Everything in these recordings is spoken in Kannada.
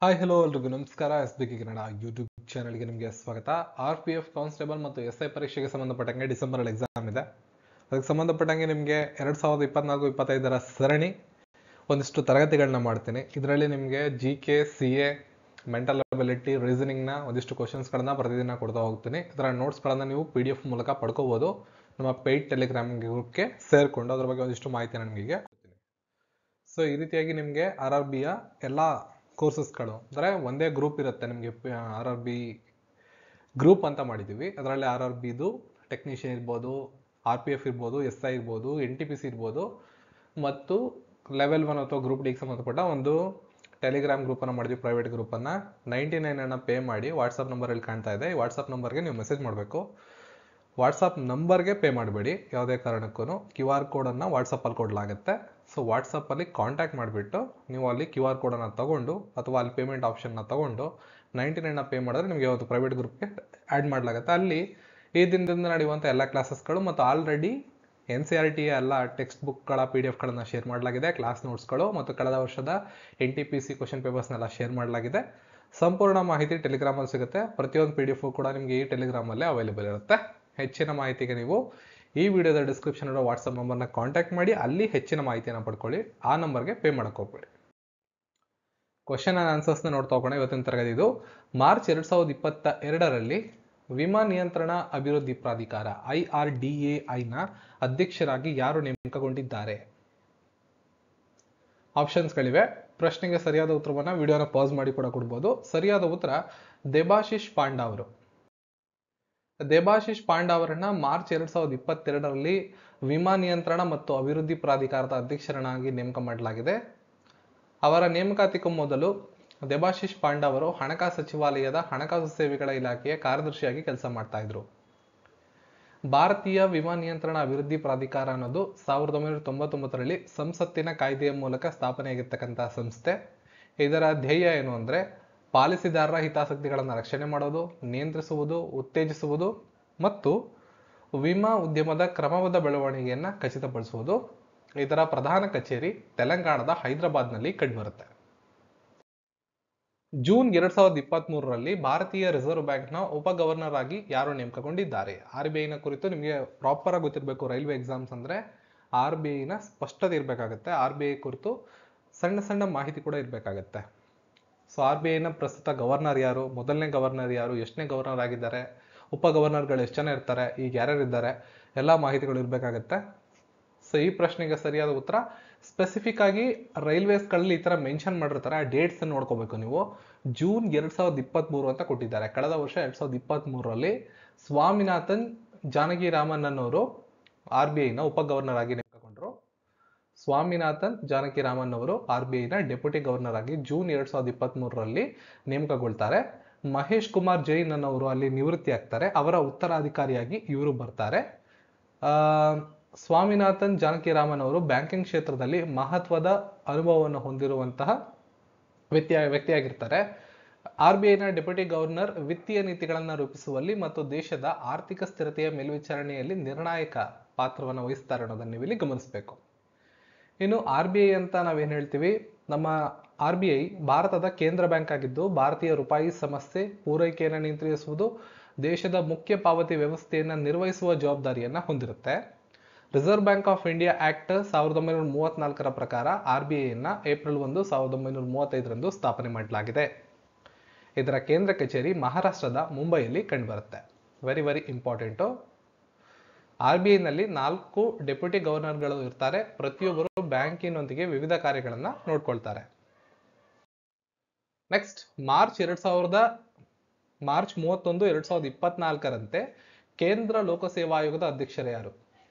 ಹಾಯ್ ಹಲೋ ಎಲ್ರಿಗೂ ನಮಸ್ಕಾರ. SBK ಕನ್ನಡ ಯೂಟ್ಯೂಬ್ ಚಾನಲ್ಗೆ ನಿಮಗೆ ಸ್ವಾಗತ. RPF ಕಾನ್ಸ್ಟೇಬಲ್ ಮತ್ತು SI ಪರೀಕ್ಷೆಗೆ ಸಂಬಂಧಪಟ್ಟಂಗೆ ಡಿಸೆಂಬರಲ್ಲಿ ಎಕ್ಸಾಮ್ ಇದೆ. ಅದಕ್ಕೆ ಸಂಬಂಧಪಟ್ಟಂಗೆ ನಿಮಗೆ 2024-25 ಸರಣಿ ಒಂದಿಷ್ಟು ತರಗತಿಗಳನ್ನ ಮಾಡ್ತೀನಿ. ಇದರಲ್ಲಿ ನಿಮಗೆ GK, CA, ಮೆಂಟಲ್ ಅಬಿಲಿಟಿ, ರೀಸನಿಂಗ್ನ ಒಂದಿಷ್ಟು ಕ್ವಶನ್ಸ್ಗಳನ್ನ ಪ್ರತಿದಿನ ಕೊಡ್ತಾ ಹೋಗ್ತೀನಿ. ಇದರ ನೋಟ್ಸ್ಗಳನ್ನು ನೀವು PDF ಮೂಲಕ ಪಡ್ಕೋಬೋದು. ನಮ್ಮ ಪೇಯ್ಡ್ ಟೆಲಿಗ್ರಾಮ್ ಗ್ರೂಪ್ಗೆ ಸೇರಿಕೊಂಡು ಅದ್ರ ಬಗ್ಗೆ ಒಂದಿಷ್ಟು ಮಾಹಿತಿನ ನಿಮಗೆ ಕೊಡ್ತೀನಿ. ಸೊ ಈ ರೀತಿಯಾಗಿ ನಿಮಗೆ RRBಯ ಎಲ್ಲ ಕೋರ್ಸಸ್ಗಳು ಅಂದರೆ ಒಂದೇ ಗ್ರೂಪ್ ಇರುತ್ತೆ ನಿಮಗೆ. RRB ಗ್ರೂಪ್ ಅಂತ ಮಾಡಿದ್ದೀವಿ. ಅದರಲ್ಲಿ RRBದು ಟೆಕ್ನಿಷಿಯನ್ ಇರ್ಬೋದು, RPF ಇರ್ಬೋದು, SI ಇರ್ಬೋದು, NTPC ಇರ್ಬೋದು ಮತ್ತು ಲೆವೆಲ್ 1 ಅಥವಾ ಗ್ರೂಪ್ ಡಿಗೆ ಸಂಬಂಧಪಟ್ಟ ಒಂದು ಟೆಲಿಗ್ರಾಮ್ ಗ್ರೂಪನ್ನು ಮಾಡಿದ್ವಿ, ಪ್ರೈವೇಟ್ ಗ್ರೂಪನ್ನು. 99 ಪೇ ಮಾಡಿ ವಾಟ್ಸಪ್ ನಂಬರಲ್ಲಿ ಕಾಣ್ತಾ ಇದೆ. ಈ ವಾಟ್ಸಪ್ ನಂಬರ್ಗೆ ನೀವು ಮೆಸೇಜ್ ಮಾಡಬೇಕು. ವಾಟ್ಸಪ್ ನಂಬರ್ಗೆ ಪೇ ಮಾಡಬೇಡಿ ಯಾವುದೇ ಕಾರಣಕ್ಕೂ. QR ಕೋಡನ್ನು ವಾಟ್ಸಪ್ಪಲ್ಲಿ ಕೊಡಲಾಗುತ್ತೆ. ಸೊ ವಾಟ್ಸಪ್ಪಲ್ಲಿ ಕಾಂಟ್ಯಾಕ್ಟ್ ಮಾಡಿಬಿಟ್ಟು ನೀವು ಅಲ್ಲಿ QR ಕೋಡನ್ನು ತೊಗೊಂಡು ಅಥವಾ ಅಲ್ಲಿ ಪೇಮೆಂಟ್ ಆಪ್ಷನ್ನ ತೊಗೊಂಡು 99 ಪೇ ಮಾಡಿದ್ರೆ ನಿಮಗೆ ಒಂದು ಪ್ರೈವೇಟ್ ಗ್ರೂಪ್ಗೆ ಆ್ಯಡ್ ಮಾಡಲಾಗುತ್ತೆ. ಅಲ್ಲಿ ಈ ದಿನದಿಂದ ನಡೆಯುವಂಥ ಎಲ್ಲ ಕ್ಲಾಸಸ್ಗಳು ಮತ್ತು ಆಲ್ರೆಡಿ NCERT ಎಲ್ಲ ಟೆಕ್ಸ್ಟ್ ಬುಕ್ಗಳ PDF ಶೇರ್ ಮಾಡಲಾಗಿದೆ, ಕ್ಲಾಸ್ ನೋಟ್ಸ್ಗಳು ಮತ್ತು ಕಳೆದ ವರ್ಷದ NTPC ಕ್ವಶನ್ ಪೇಪರ್ಸ್ನೆಲ್ಲ ಶೇರ್ ಮಾಡಲಾಗಿದೆ. ಸಂಪೂರ್ಣ ಮಾಹಿತಿ ಟೆಲಿಗ್ರಾಮಲ್ಲಿ ಸಿಗುತ್ತೆ. ಪ್ರತಿಯೊಂದು PDF ಕೂಡ ನಿಮಗೆ ಈ ಟೆಲಿಗ್ರಾಮಲ್ಲೇ ಅವೈಲೇಬಲ್ ಇರುತ್ತೆ. ಹೆಚ್ಚಿನ ಮಾಹಿತಿಗೆ ನೀವು ಈ ವಿಡಿಯೋದ ಡಿಸ್ಕ್ರಿಪ್ಷನ್ ಇರೋ ವಾಟ್ಸಪ್ ನಂಬರ್ನ ಕಾಂಟ್ಯಾಕ್ಟ್ ಮಾಡಿ ಅಲ್ಲಿ ಹೆಚ್ಚಿನ ಮಾಹಿತಿಯನ್ನು ಪಡ್ಕೊಳ್ಳಿ. ಆ ನಂಬರ್ಗೆ ಪೇ ಮಾಡಕ್ಕೆ ಹೋಗ್ಬೇಡಿ. ಕ್ವಶನ್ ಆ್ಯಂಡ್ ಆನ್ಸರ್ಸ್ನ ನೋಡ್ತಾ ಹೋಗೋಣ. ಇವತ್ತಿನ ತರಗತಿ ಇದು. ಮಾರ್ಚ್ 2022ರಲ್ಲಿ ವಿಮಾ ನಿಯಂತ್ರಣ ಅಭಿವೃದ್ಧಿ ಪ್ರಾಧಿಕಾರ IRDAIನ ಅಧ್ಯಕ್ಷರಾಗಿ ಯಾರು ನೇಮಕಗೊಂಡಿದ್ದಾರೆ? ಆಪ್ಷನ್ಸ್ಗಳಿವೆ. ಪ್ರಶ್ನೆಗೆ ಸರಿಯಾದ ಉತ್ತರವನ್ನು ವಿಡಿಯೋನ ಪಾಸ್ ಮಾಡಿ ಕೂಡ ಕೊಡ್ಬೋದು. ಸರಿಯಾದ ಉತ್ತರ ದೇಬಾಶಿಶ್ ಪಾಂಡಾ ಅವರು. ದೇಬಾಶಿಶ್ ಪಾಂಡಾ ಅವರನ್ನ ಮಾರ್ಚ್ 2022ರಲ್ಲಿ ವಿಮಾ ನಿಯಂತ್ರಣ ಮತ್ತು ಅಭಿವೃದ್ಧಿ ಪ್ರಾಧಿಕಾರದ ಅಧ್ಯಕ್ಷರನ್ನಾಗಿ ನೇಮಕ ಮಾಡಲಾಗಿದೆ. ಅವರ ನೇಮಕಾತಿಗೂ ಮೊದಲು ದೇಬಾಶಿಶ್ ಪಾಂಡಾ ಅವರು ಹಣಕಾಸು ಸಚಿವಾಲಯದ ಹಣಕಾಸು ಸೇವೆಗಳ ಇಲಾಖೆಯ ಕಾರ್ಯದರ್ಶಿಯಾಗಿ ಕೆಲಸ ಮಾಡ್ತಾ ಇದ್ರು. ಭಾರತೀಯ ವಿಮಾ ನಿಯಂತ್ರಣ ಅಭಿವೃದ್ಧಿ ಪ್ರಾಧಿಕಾರ ಅನ್ನೋದು 1999ರಲ್ಲಿ ಸಂಸತ್ತಿನ ಕಾಯ್ದೆಯ ಮೂಲಕ ಸ್ಥಾಪನೆಯಾಗಿರ್ತಕ್ಕಂತಹ ಸಂಸ್ಥೆ. ಇದರ ಧ್ಯೇಯ ಏನು ಅಂದ್ರೆ ಪಾಲಿಸಿದಾರರ ಹಿತಾಸಕ್ತಿಗಳನ್ನು ರಕ್ಷಣೆ ಮಾಡೋದು, ನಿಯಂತ್ರಿಸುವುದು, ಉತ್ತೇಜಿಸುವುದು ಮತ್ತು ವಿಮಾ ಉದ್ಯಮದ ಕ್ರಮಬದ್ಧ ಬೆಳವಣಿಗೆಯನ್ನು ಖಚಿತಪಡಿಸುವುದು. ಇದರ ಪ್ರಧಾನ ಕಚೇರಿ ತೆಲಂಗಾಣದ ಹೈದರಾಬಾದ್ನಲ್ಲಿ ಕಂಡುಬರುತ್ತೆ. ಜೂನ್ 2023ರಲ್ಲಿ ಭಾರತೀಯ ರಿಸರ್ವ್ ಬ್ಯಾಂಕ್ನ ಉಪ ಗವರ್ನರ್ ಆಗಿ ಯಾರು ನೇಮಕಗೊಂಡಿದ್ದಾರೆ? RBIನ ಕುರಿತು ನಿಮಗೆ ಪ್ರಾಪರ್ ಆಗಿ ಗೊತ್ತಿರಬೇಕು. ರೈಲ್ವೆ ಎಕ್ಸಾಮ್ಸ್ ಅಂದ್ರೆ RBIನ ಸ್ಪಷ್ಟತೆ ಇರಬೇಕಾಗತ್ತೆ. RBI ಕುರಿತು ಸಣ್ಣ ಸಣ್ಣ ಮಾಹಿತಿ ಕೂಡ ಇರಬೇಕಾಗತ್ತೆ. ಸೊ RBIನ ಪ್ರಸ್ತುತ ಗವರ್ನರ್ ಯಾರು, ಮೊದಲನೇ ಗವರ್ನರ್ ಯಾರು, ಎಷ್ಟನೇ ಗವರ್ನರ್ ಆಗಿದ್ದಾರೆ, ಉಪ ಗವರ್ನರ್ಗಳು ಎಷ್ಟು ಜನ ಇರ್ತಾರೆ, ಈಗ ಯಾರ್ಯಾರು ಇದ್ದಾರೆ, ಎಲ್ಲ ಮಾಹಿತಿಗಳು ಇರಬೇಕಾಗತ್ತೆ. ಸೊ ಈ ಪ್ರಶ್ನೆಗೆ ಸರಿಯಾದ ಉತ್ತರ ಸ್ಪೆಸಿಫಿಕ್ ಆಗಿ ರೈಲ್ವೇಸ್ಗಳಲ್ಲಿ ಈ ಥರ ಮೆನ್ಷನ್ ಮಾಡಿರ್ತಾರೆ. ಆ ಡೇಟ್ಸ್ ನೋಡ್ಕೋಬೇಕು ನೀವು. ಜೂನ್ 2023 ಅಂತ ಕೊಟ್ಟಿದ್ದಾರೆ. ಕಳೆದ ವರ್ಷ 2023ರಲ್ಲಿ ಸ್ವಾಮಿನಾಥನ್ ಜಾನಕಿರಾಮನ್ ಅವರು RBIನ ಉಪ ಗವರ್ನರ್ ಆಗಿ ನೇಮಕಗೊಂಡ್ರು. ಸ್ವಾಮಿನಾಥನ್ ಜಾನಕಿರಾಮನ್ ಅವರು RBIನ ಡೆಪ್ಯೂಟಿ ಗವರ್ನರ್ ಆಗಿ ಜೂನ್ 2023ರಲ್ಲಿ ನೇಮಕಗೊಳ್ತಾರೆ. ಮಹೇಶ್ ಕುಮಾರ್ ಜೈನ್ ಅನ್ನೋರು ಅಲ್ಲಿ ನಿವೃತ್ತಿ ಆಗ್ತಾರೆ. ಅವರ ಉತ್ತರಾಧಿಕಾರಿಯಾಗಿ ಇವರು ಬರ್ತಾರೆ. ಸ್ವಾಮಿನಾಥನ್ ಜಾನಕಿರಾಮನ್ ಅವರು ಬ್ಯಾಂಕಿಂಗ್ ಕ್ಷೇತ್ರದಲ್ಲಿ ಮಹತ್ವದ ಅನುಭವವನ್ನು ಹೊಂದಿರುವಂತಹ ವ್ಯಕ್ತಿಯಾಗಿರ್ತಾರೆ. RBIನ ಡೆಪ್ಯೂಟಿ ಗವರ್ನರ್ ವಿತ್ತೀಯ ನೀತಿಗಳನ್ನು ರೂಪಿಸುವಲ್ಲಿ ಮತ್ತು ದೇಶದ ಆರ್ಥಿಕ ಸ್ಥಿರತೆಯ ಮೇಲ್ವಿಚಾರಣೆಯಲ್ಲಿ ನಿರ್ಣಾಯಕ ಪಾತ್ರವನ್ನು ವಹಿಸ್ತಾರೆ ಅನ್ನೋದನ್ನು ನೀವು ಇಲ್ಲಿ ಗಮನಿಸಬೇಕು. ಇನ್ನು RBI ಅಂತ ನಾವೇನು ಹೇಳ್ತೀವಿ, ನಮ್ಮ RBI ಭಾರತದ ಕೇಂದ್ರ ಬ್ಯಾಂಕ್ ಆಗಿದ್ದು ಭಾರತೀಯ ರೂಪಾಯಿ ಸಮಸ್ಯೆ ಪೂರೈಕೆಯನ್ನು ನಿಯಂತ್ರಿಸುವುದು, ದೇಶದ ಮುಖ್ಯ ಪಾವತಿ ವ್ಯವಸ್ಥೆಯನ್ನು ನಿರ್ವಹಿಸುವ ಜವಾಬ್ದಾರಿಯನ್ನು ಹೊಂದಿರುತ್ತೆ. Reserve bank of India act 1934ರ ಪ್ರಕಾರ RBIಯನ್ನು ಏಪ್ರಿಲ್ 1, 1935ರಂದು ಸ್ಥಾಪನೆ ಮಾಡಲಾಗಿದೆ. ಇದರ ಕೇಂದ್ರ ಕಚೇರಿ ಮಹಾರಾಷ್ಟ್ರದ ಮುಂಬೈಯಲ್ಲಿ ಕಂಡುಬರುತ್ತೆ. Very very important. RBIನಲ್ಲಿ 4 ಡೆಪ್ಯೂಟಿ ಗವರ್ನರ್ಗಳು ಇರ್ತಾರೆ. ಪ್ರತಿಯೊಬ್ಬರು ಬ್ಯಾಂಕಿನೊಂದಿಗೆ ವಿವಿಧ ಕಾರ್ಯಗಳನ್ನು ನೋಡ್ಕೊಳ್ತಾರೆ. ನೆಕ್ಸ್ಟ್, ಮಾರ್ಚ್ 31, 2024ರಂತೆ ಕೇಂದ್ರ ಲೋಕಸೇವಾ ಆಯೋಗದ ಅಧ್ಯಕ್ಷರು ಯಾರು?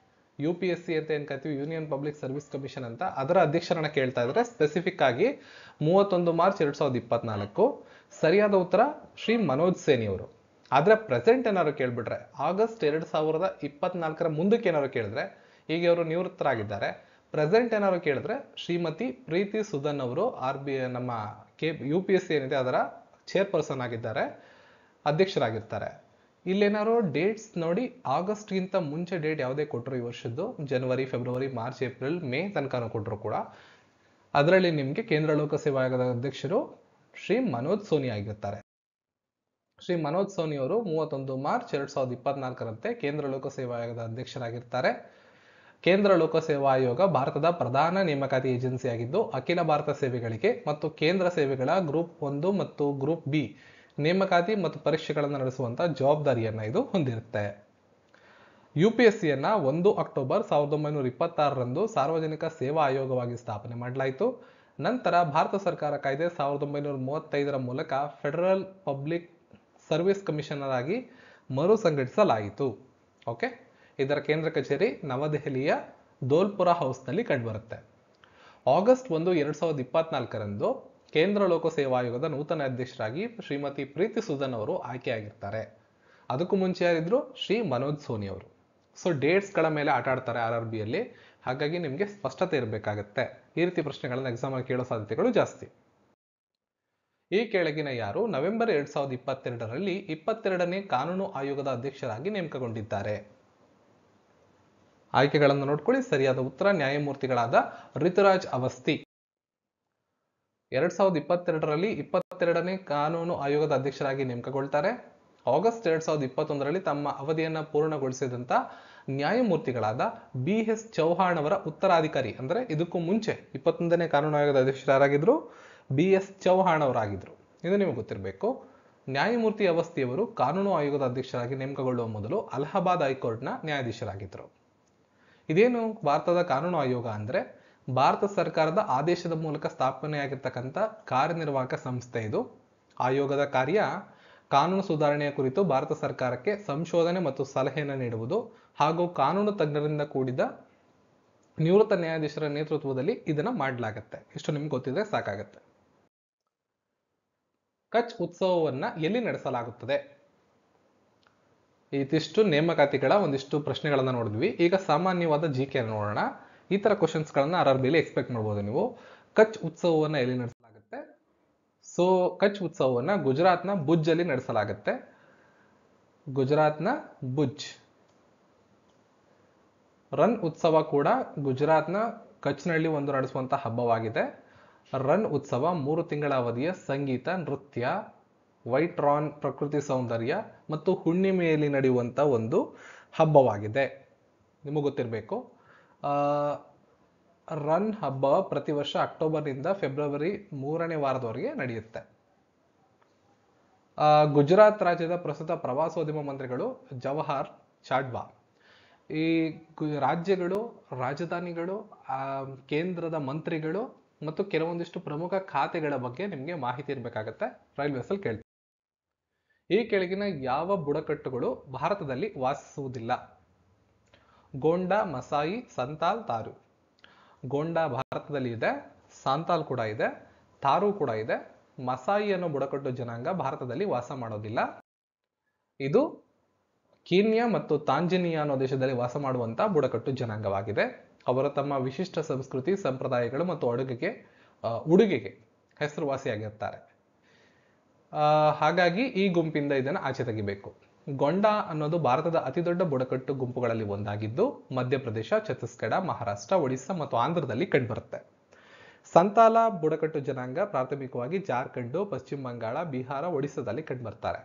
UPSC ಅಂತ ಏನ್ ಕರಿತೀವಿ, ಯೂನಿಯನ್ ಪಬ್ಲಿಕ್ ಸರ್ವಿಸ್ ಕಮಿಷನ್ ಅಂತ, ಅದರ ಅಧ್ಯಕ್ಷರನ್ನ ಕೇಳ್ತಾ ಇದ್ರೆ ಸ್ಪೆಸಿಫಿಕ್ ಆಗಿ 31 ಮಾರ್ಚ್ 2024. ಸರಿಯಾದ ಉತ್ತರ ಶ್ರೀ ಮನೋಜ್ ಸೇನಿ ಅವರು. ಆದ್ರೆ ಪ್ರೆಸೆಂಟ್ ಏನಾದ್ರು ಕೇಳ್ಬಿಟ್ರೆ ಆಗಸ್ಟ್ 2024ರ ಮುಂದಕ್ಕೆ ಏನಾದ್ರು ಕೇಳಿದ್ರೆ, ಈಗ ಅವರು ನಿವೃತ್ತರಾಗಿದ್ದಾರೆ, ಪ್ರೆಸೆಂಟ್ ಏನಾದ್ರು ಕೇಳಿದ್ರೆ ಶ್ರೀಮತಿ ಪ್ರೀತಿ ಸುಧನ್ ಅವರು RBI ನಮ್ಮ UPSC ಏನಿದೆ ಅದರ ಚೇರ್ಪರ್ಸನ್ ಆಗಿದ್ದಾರೆ, ಅಧ್ಯಕ್ಷರಾಗಿರ್ತಾರೆ. ಇಲ್ಲೇನಾದ್ರು ಡೇಟ್ಸ್ ನೋಡಿ, ಆಗಸ್ಟ್ಗಿಂತ ಮುಂಚೆ ಡೇಟ್ ಯಾವುದೇ ಕೊಟ್ಟರು ಈ ವರ್ಷದ್ದು, ಜನವರಿ, ಫೆಬ್ರವರಿ, ಮಾರ್ಚ್, ಏಪ್ರಿಲ್, ಮೇ ತನಕ ಕೊಟ್ಟರು ಕೂಡ, ಅದರಲ್ಲಿ ನಿಮಗೆ ಕೇಂದ್ರ ಲೋಕಸೇವಾ ಆಯೋಗದ ಅಧ್ಯಕ್ಷರು ಶ್ರೀ ಮನೋಜ್ ಸೋನಿ ಆಗಿರ್ತಾರೆ. ಶ್ರೀ ಮನೋಜ್ ಸೋನಿ ಅವರು 31 ಮಾರ್ಚ್ 2024ರಂತೆ ಕೇಂದ್ರ ಲೋಕಸೇವಾ ಆಯೋಗದ ಅಧ್ಯಕ್ಷರಾಗಿರ್ತಾರೆ. ಕೇಂದ್ರ ಲೋಕಸೇವಾ ಆಯೋಗ ಭಾರತದ ಪ್ರಧಾನ ನೇಮಕಾತಿ ಏಜೆನ್ಸಿಯಾಗಿದ್ದು ಅಖಿಲ ಭಾರತ ಸೇವೆಗಳಿಗೆ ಮತ್ತು ಕೇಂದ್ರ ಸೇವೆಗಳ ಗ್ರೂಪ್ 1 ಮತ್ತು ಗ್ರೂಪ್ ಬಿ ನೇಮಕಾತಿ ಮತ್ತು ಪರೀಕ್ಷೆಗಳನ್ನು ನಡೆಸುವಂತ ಜವಾಬ್ದಾರಿಯನ್ನ ಇದು ಹೊಂದಿರುತ್ತೆ. UPSCಯನ್ನ 1 ಅಕ್ಟೋಬರ್ 1926ರಂದು ಸಾರ್ವಜನಿಕ ಸೇವಾ ಆಯೋಗವಾಗಿ ಸ್ಥಾಪನೆ ಮಾಡಲಾಯಿತು. ನಂತರ ಭಾರತ ಸರ್ಕಾರ ಕಾಯ್ದೆ 1935ರ ಮೂಲಕ ಫೆಡರಲ್ ಪಬ್ಲಿಕ್ ಸರ್ವಿಸ್ ಕಮಿಷನರ್ ಆಗಿ ಮರು ಸಂಘಟಿಸಲಾಯಿತು. ಓಕೆ, ಇದರ ಕೇಂದ್ರ ಕಚೇರಿ ನವದೆಹಲಿಯ ದೋಲ್ಪುರ ಹೌಸ್ನಲ್ಲಿ ಕಂಡುಬರುತ್ತೆ. ಆಗಸ್ಟ್ 1, 2024ರಂದು ಕೇಂದ್ರ ಲೋಕಸೇವಾ ಆಯೋಗದ ನೂತನ ಅಧ್ಯಕ್ಷರಾಗಿ ಶ್ರೀಮತಿ ಪ್ರೀತಿ ಸುದನ್ ಅವರು ಆಯ್ಕೆಯಾಗಿರ್ತಾರೆ. ಅದಕ್ಕೂ ಮುಂಚೆ ಯಾರಿದ್ರು? ಶ್ರೀ ಮನೋಜ್ ಸೋನಿ ಅವರು. ಸೊ ಡೇಟ್ಸ್ಗಳ ಮೇಲೆ ಆಟ ಆಡ್ತಾರೆ RRBಯಲ್ಲಿ, ಹಾಗಾಗಿ ನಿಮಗೆ ಸ್ಪಷ್ಟತೆ ಇರಬೇಕಾಗತ್ತೆ. ಈ ರೀತಿ ಪ್ರಶ್ನೆಗಳನ್ನ ಎಕ್ಸಾಮ್ ಅಲ್ಲಿ ಕೇಳೋ ಸಾಧ್ಯತೆಗಳು ಜಾಸ್ತಿ. ಈ ಕೆಳಗಿನ ಯಾರು ನವೆಂಬರ್ 2022ರಲ್ಲಿ 22ನೇ ಕಾನೂನು ಆಯೋಗದ ಅಧ್ಯಕ್ಷರಾಗಿ ನೇಮಕಗೊಂಡಿದ್ದಾರೆ? ಆಯ್ಕೆಗಳನ್ನು ನೋಡ್ಕೊಳ್ಳಿ. ಸರಿಯಾದ ಉತ್ತರ ನ್ಯಾಯಮೂರ್ತಿಗಳಾದ ರಿತುರಾಜ್ ಅವಸ್ಥಿ. 2022ರಲ್ಲಿ 22ನೇ ಕಾನೂನು ಆಯೋಗದ ಅಧ್ಯಕ್ಷರಾಗಿ ನೇಮಕಗೊಳ್ತಾರೆ. ಆಗಸ್ಟ್ 2021ರಲ್ಲಿ ತಮ್ಮ ಅವಧಿಯನ್ನ ಪೂರ್ಣಗೊಳಿಸಿದಂತ ನ್ಯಾಯಮೂರ್ತಿಗಳಾದ BS ಚೌಹಾಣ್ ಅವರ ಉತ್ತರಾಧಿಕಾರಿ, ಅಂದ್ರೆ ಇದಕ್ಕೂ ಮುಂಚೆ 21ನೇ ಕಾನೂನು ಆಯೋಗದ ಅಧ್ಯಕ್ಷರಾಗಿದ್ರು BS ಚೌಹಾಣ್ ಅವರಾಗಿದ್ರು. ಇದು ನಿಮಗೆ ಗೊತ್ತಿರಬೇಕು. ನ್ಯಾಯಮೂರ್ತಿ ಅವಸ್ಥಿಯವರು ಕಾನೂನು ಆಯೋಗದ ಅಧ್ಯಕ್ಷರಾಗಿ ನೇಮಕಗೊಳ್ಳುವ ಮೊದಲು ಅಲಹಾಬಾದ್ ಹೈಕೋರ್ಟ್ನ ನ್ಯಾಯಾಧೀಶರಾಗಿದ್ದರು. ಇದೇನು ಭಾರತದ ಕಾನೂನು ಆಯೋಗ ಅಂದ್ರೆ ಭಾರತ ಸರ್ಕಾರದ ಆದೇಶದ ಮೂಲಕ ಸ್ಥಾಪನೆಯಾಗಿರ್ತಕ್ಕಂಥ ಕಾರ್ಯನಿರ್ವಾಹಕ ಸಂಸ್ಥೆ ಇದು. ಆಯೋಗದ ಕಾರ್ಯ ಕಾನೂನು ಸುಧಾರಣೆಯ ಕುರಿತು ಭಾರತ ಸರ್ಕಾರಕ್ಕೆ ಸಂಶೋಧನೆ ಮತ್ತು ಸಲಹೆಯನ್ನು ನೀಡುವುದು ಹಾಗೂ ಕಾನೂನು ತಜ್ಞರಿಂದ ಕೂಡಿದ ನಿವೃತ್ತ ನ್ಯಾಯಾಧೀಶರ ನೇತೃತ್ವದಲ್ಲಿ ಇದನ್ನ ಮಾಡಲಾಗುತ್ತೆ. ಇಷ್ಟು ನಿಮ್ಗೆ ಗೊತ್ತಿದ್ರೆ ಸಾಕಾಗತ್ತೆ. ಕಚ್ ಉತ್ಸವವನ್ನ ಎಲ್ಲಿ ನಡೆಸಲಾಗುತ್ತದೆ? ಇದಿಷ್ಟು ನೇಮಕಾತಿಗಳ ಒಂದಿಷ್ಟು ಪ್ರಶ್ನೆಗಳನ್ನ ನೋಡಿದ್ವಿ. ಈಗ ಸಾಮಾನ್ಯವಾದ GK ನೋಡೋಣ. ಈ ತರ ಕ್ವಶನ್ಸ್ ಗಳನ್ನ RRBಯಲ್ಲಿ ಎಕ್ಸ್ಪೆಕ್ಟ್ ಮಾಡಬಹುದು ನೀವು. ಕಚ್ ಉತ್ಸವವನ್ನ ಎಲ್ಲಿ ನಡೆಸಲಾಗುತ್ತೆ? ಸೊ ಕಚ್ ಉತ್ಸವವನ್ನ ಗುಜರಾತ್ನ ಭುಜ್ ಅಲ್ಲಿ ನಡೆಸಲಾಗುತ್ತೆ. ಗುಜರಾತ್ನ ಭುಜ್. ರನ್ ಉತ್ಸವ ಕೂಡ ಗುಜರಾತ್ನ ಕಚ್ನಲ್ಲಿ ಒಂದು ನಡೆಸುವಂತ ಹಬ್ಬವಾಗಿದೆ. ರನ್ ಉತ್ಸವ 3 ತಿಂಗಳ ಅವಧಿಯ ಸಂಗೀತ, ನೃತ್ಯ, ವೈಟ್ ರಾನ್ ಪ್ರಕೃತಿ ಸೌಂದರ್ಯ ಮತ್ತು ಹುಣ್ಣಿಮೆಯಲ್ಲಿ ನಡೆಯುವಂತ ಒಂದು ಹಬ್ಬವಾಗಿದೆ. ನಿಮಗೆ ಗೊತ್ತಿರಬೇಕು. ರನ್ ಹಬ್ಬ ಪ್ರತಿ ವರ್ಷ ಅಕ್ಟೋಬರ್ನಿಂದ ಫೆಬ್ರವರಿ 3ನೇ ವಾರದವರೆಗೆ ನಡೆಯುತ್ತೆ. ಗುಜರಾತ್ ರಾಜ್ಯದ ಪ್ರಸ್ತುತ ಪ್ರವಾಸೋದ್ಯಮ ಮಂತ್ರಿಗಳು ಜವಾಹರ್ ಚಾಡ್ಬಾ. ಈ ರಾಜ್ಯಗಳು, ರಾಜಧಾನಿಗಳು, ಕೇಂದ್ರದ ಮಂತ್ರಿಗಳು ಮತ್ತು ಕೆಲವೊಂದಿಷ್ಟು ಪ್ರಮುಖ ಖಾತೆಗಳ ಬಗ್ಗೆ ನಿಮಗೆ ಮಾಹಿತಿ ಇರಬೇಕಾಗತ್ತೆ. ರೈಲ್ವೇಸ್ ಅಲ್ಲಿ ಕೇಳ್ತಾರೆ. ಈ ಕೆಳಗಿನ ಯಾವ ಬುಡಕಟ್ಟುಗಳು ಭಾರತದಲ್ಲಿ ವಾಸಿಸುವುದಿಲ್ಲ? ಗೋಂಡಾ, ಮಸಾಯಿ, ಸಂತಾಲ್, ತಾರು. ಗೋಂಡಾ ಭಾರತದಲ್ಲಿ ಇದೆ, ಸಾಂತಾಲ್ ಕೂಡ ಇದೆ, ತಾರು ಕೂಡ ಇದೆ. ಮಸಾಯಿ ಅನ್ನೋ ಬುಡಕಟ್ಟು ಜನಾಂಗ ಭಾರತದಲ್ಲಿ ವಾಸ ಮಾಡೋದಿಲ್ಲ. ಇದು ಕೀನ್ಯಾ ಮತ್ತು ತಾಂಜಾನಿಯಾ ಅನ್ನೋ ದೇಶದಲ್ಲಿ ವಾಸ ಮಾಡುವಂತ ಬುಡಕಟ್ಟು ಜನಾಂಗವಾಗಿದೆ. ಅವರು ತಮ್ಮ ವಿಶಿಷ್ಟ ಸಂಸ್ಕೃತಿ, ಸಂಪ್ರದಾಯಗಳು ಮತ್ತು ಉಡುಗೆಗೆ ಹೆಸರುವಾಸಿಯಾಗಿರ್ತಾರೆ. ಹಾಗಾಗಿ ಈ ಗುಂಪಿಂದ ಇದನ್ನು ಆಚೆ ತೆಗಿಬೇಕು. ಗೊಂಡಾ ಅನ್ನೋದು ಭಾರತದ ಅತಿ ದೊಡ್ಡ ಬುಡಕಟ್ಟು ಗುಂಪುಗಳಲ್ಲಿ ಒಂದಾಗಿದ್ದು ಮಧ್ಯಪ್ರದೇಶ, ಛತ್ತೀಸ್ಗಢ, ಮಹಾರಾಷ್ಟ್ರ, ಒಡಿಸ್ಸಾ ಮತ್ತು ಆಂಧ್ರದಲ್ಲಿ ಕಂಡುಬರುತ್ತೆ. ಸಂತಾಲ ಬುಡಕಟ್ಟು ಜನಾಂಗ ಪ್ರಾಥಮಿಕವಾಗಿ ಜಾರ್ಖಂಡ್, ಪಶ್ಚಿಮ ಬಂಗಾಳ, ಬಿಹಾರ, ಒಡಿಸ್ಸಾದಲ್ಲಿ ಕಂಡುಬರ್ತಾರೆ.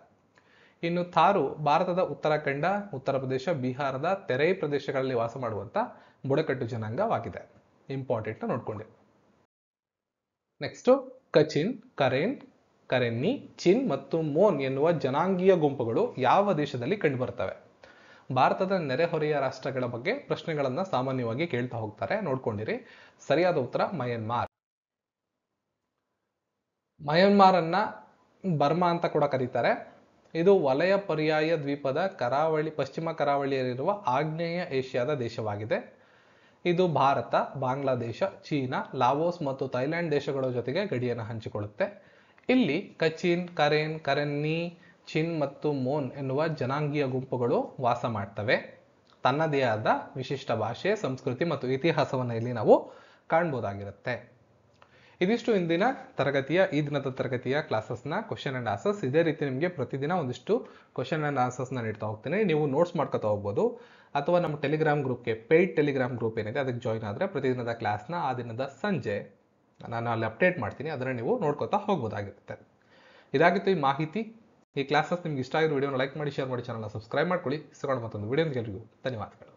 ಇನ್ನು ಥಾರು ಭಾರತದ ಉತ್ತರಾಖಂಡ, ಉತ್ತರ ಪ್ರದೇಶ, ಬಿಹಾರದ ತೆರೈ ಪ್ರದೇಶಗಳಲ್ಲಿ ವಾಸ ಮಾಡುವಂತ ಬುಡಕಟ್ಟು ಜನಾಂಗವಾಗಿದೆ. ಇಂಪಾರ್ಟೆಂಟ್ ನೋಡ್ಕೊಂಡೆ. ನೆಕ್ಸ್ಟ್ ಕಚಿನ್, ಕರೆನ್, ಕರೆನ್ನಿ, ಚಿನ್ ಮತ್ತು ಮೋನ್ ಎನ್ನುವ ಜನಾಂಗೀಯ ಗುಂಪುಗಳು ಯಾವ ದೇಶದಲ್ಲಿ ಕಂಡುಬರ್ತವೆ? ಭಾರತದ ನೆರೆಹೊರೆಯ ರಾಷ್ಟ್ರಗಳ ಬಗ್ಗೆ ಪ್ರಶ್ನೆಗಳನ್ನ ಸಾಮಾನ್ಯವಾಗಿ ಕೇಳ್ತಾ ಹೋಗ್ತಾರೆ, ನೋಡ್ಕೊಂಡಿರಿ. ಸರಿಯಾದ ಉತ್ತರ ಮಯನ್ಮಾರ್. ಮಯನ್ಮಾರ್ ಅನ್ನ ಬರ್ಮಾ ಅಂತ ಕೂಡ ಕರೀತಾರೆ. ಇದು ವಲಯ ಪರ್ಯಾಯ ದ್ವೀಪದ ಪಶ್ಚಿಮ ಕರಾವಳಿಯಲ್ಲಿರುವ ಆಗ್ನೇಯ ಏಷ್ಯಾದ ದೇಶವಾಗಿದೆ. ಇದು ಭಾರತ, ಬಾಂಗ್ಲಾದೇಶ, ಚೀನಾ, ಲಾವೋಸ್ ಮತ್ತು ಥೈಲ್ಯಾಂಡ್ ದೇಶಗಳ ಜೊತೆಗೆ ಗಡಿಯನ್ನು ಹಂಚಿಕೊಳ್ಳುತ್ತೆ. ಇಲ್ಲಿ ಕಚಿನ್, ಕರೆನ್, ಕರೆನ್ನಿ, ಚಿನ್ ಮತ್ತು ಮೋನ್ ಎನ್ನುವ ಜನಾಂಗೀಯ ಗುಂಪುಗಳು ವಾಸ ಮಾಡ್ತವೆ. ತನ್ನದೇ ಆದ ವಿಶಿಷ್ಟ ಭಾಷೆ, ಸಂಸ್ಕೃತಿ ಮತ್ತು ಇತಿಹಾಸವನ್ನು ಇಲ್ಲಿ ನಾವು ಕಾಣ್ಬೋದಾಗಿರುತ್ತೆ. ಇದಿಷ್ಟು ಇಂದಿನ ಈ ದಿನದ ತರಗತಿಯ ಕ್ಲಾಸಸ್ನ ಕ್ವಶನ್ ಅಂಡ್ ಆನ್ಸರ್ಸ್. ಇದೇ ರೀತಿ ನಿಮಗೆ ಪ್ರತಿದಿನ ಒಂದಿಷ್ಟು ಕ್ವಶನ್ ಅಂಡ್ ಆನ್ಸರ್ಸ್ನ ನೀಡ್ತಾ ಹೋಗ್ತೀನಿ. ನೀವು ನೋಟ್ಸ್ ಮಾಡ್ಕೊತಾ ಹೋಗ್ಬೋದು, ಅಥವಾ ನಮ್ಮ ಟೆಲಿಗ್ರಾಮ್ ಗ್ರೂಪ್ಗೆ, ಪೇಯ್ಡ್ ಟೆಲಿಗ್ರಾಮ್ ಗ್ರೂಪ್ ಏನಿದೆ ಅದಕ್ಕೆ ಜಾಯ್ನ್ ಆದರೆ ಪ್ರತಿದಿನದ ಕ್ಲಾಸ್ನ ಆ ದಿನದ ಸಂಜೆ ನಾನು ಅಲ್ಲಿ ಅಪ್ಡೇಟ್ ಮಾಡ್ತೀನಿ, ಅದನ್ನು ನೀವು ನೋಡ್ಕೊತಾ ಹೋಗ್ಬೋದಾಗಿರುತ್ತೆ. ಇದಾಗಿತ್ತು ಈ ಮಾಹಿತಿ. ಈ ಕ್ಲಾಸಸ್ ನಿಮ್ಗೆ ಇಷ್ಟ ಆಗಿರೋ ವಿಡಿಯೋನ ಲೈಕ್ ಮಾಡಿ, ಶೇರ್ ಮಾಡಿ, ಚಾನಲ್ನ ಸಬ್ಸ್ಕ್ರೈಬ್ ಮಾಡ್ಕೊಳ್ಳಿ. ಸಿಗೋಣ ಮತ್ತೊಂದು ವಿಡಿಯೋಗೆ. ಎಲ್ರಿಗೂ ಧನ್ಯವಾದಗಳು.